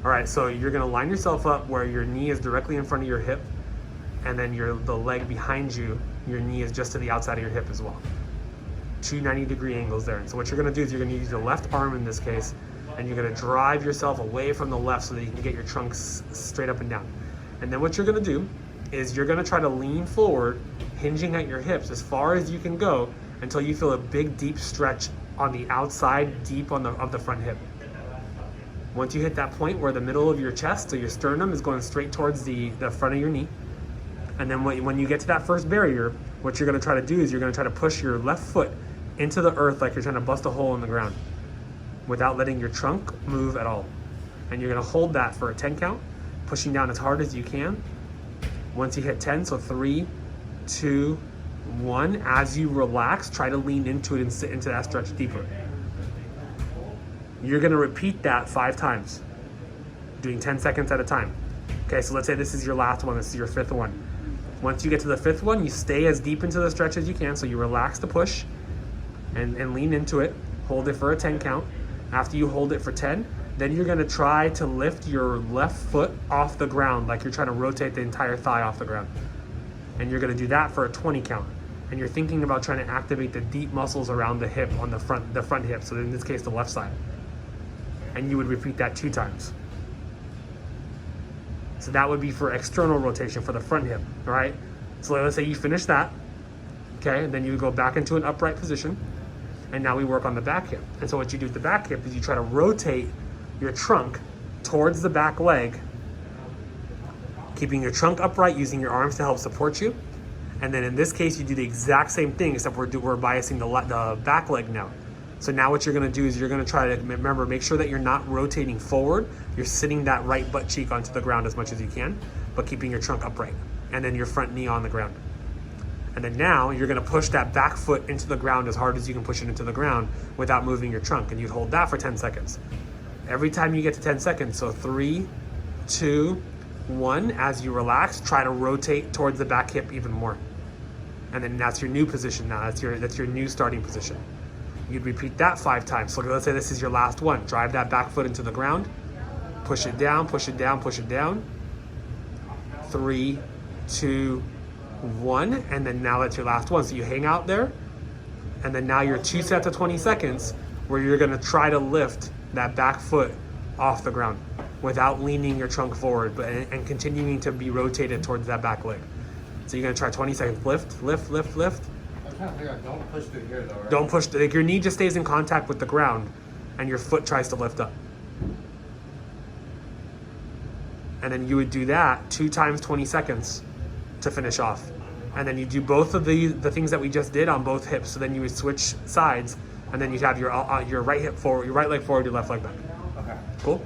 All right, so you're gonna line yourself up where your knee is directly in front of your hip, and then the leg behind you, your knee is just to the outside of your hip as well. 2 90-degree angles there. And so what you're gonna do is you're gonna use your left arm in this case, and you're gonna drive yourself away from the left so that you can get your trunk straight up and down. And then what you're gonna do is you're gonna try to lean forward, hinging at your hips as far as you can go until you feel a big deep stretch on the outside deep of the front hip. Once you hit that point where the middle of your chest, so your sternum is going straight towards the front of your knee, and then when you get to that first barrier, what you're gonna try to do is you're gonna try to push your left foot into the earth like you're trying to bust a hole in the ground without letting your trunk move at all. And you're gonna hold that for a 10 count, pushing down as hard as you can. Once you hit 10, so 3, 2, 1, as you relax, try to lean into it and sit into that stretch deeper. You're gonna repeat that 5 times, doing 10 seconds at a time. Okay, so let's say this is your last one, this is your 5th one. Once you get to the 5th one, you stay as deep into the stretch as you can, so you relax the push and lean into it, hold it for a 10 count. After you hold it for 10, then you're gonna try to lift your left foot off the ground like you're trying to rotate the entire thigh off the ground. And you're gonna do that for a 20 count. And you're thinking about trying to activate the deep muscles around the hip on the front hip, so in this case, the left side. And you would repeat that 2 times. So that would be for external rotation for the front hip, all right? So let's say you finish that, okay? And then you go back into an upright position, and now we work on the back hip. And so what you do with the back hip is you try to rotate your trunk towards the back leg, keeping your trunk upright, using your arms to help support you. And then in this case, you do the exact same thing, except we're biasing the back leg now. So now what you're gonna do is you're gonna try to, remember, make sure that you're not rotating forward. You're sitting that right butt cheek onto the ground as much as you can, but keeping your trunk upright. And then your front knee on the ground. And then now you're gonna push that back foot into the ground as hard as you can push it into the ground without moving your trunk. And you hold that for 10 seconds. Every time you get to 10 seconds, so 3, 2, 1, as you relax, try to rotate towards the back hip even more. And then that's your new position now. That's your new starting position. You'd repeat that 5 times. So let's say this is your last one. Drive that back foot into the ground. Push it down, push it down, push it down. 3, 2, 1. And then now that's your last one. So you hang out there. And then now you're 2 sets of 20 seconds where you're gonna try to lift that back foot off the ground without leaning your trunk forward, and continuing to be rotated towards that back leg. So you're gonna try 20 seconds. Lift, lift, lift, lift. I'm trying to figure out, don't push through here though, right? Don't push, like your knee just stays in contact with the ground and your foot tries to lift up. And then you would do that 2 times 20 seconds to finish off. And then you do both of the things that we just did on both hips. So then you would switch sides, and then you'd have your right hip forward, your right leg forward, your left leg back. Okay. Cool?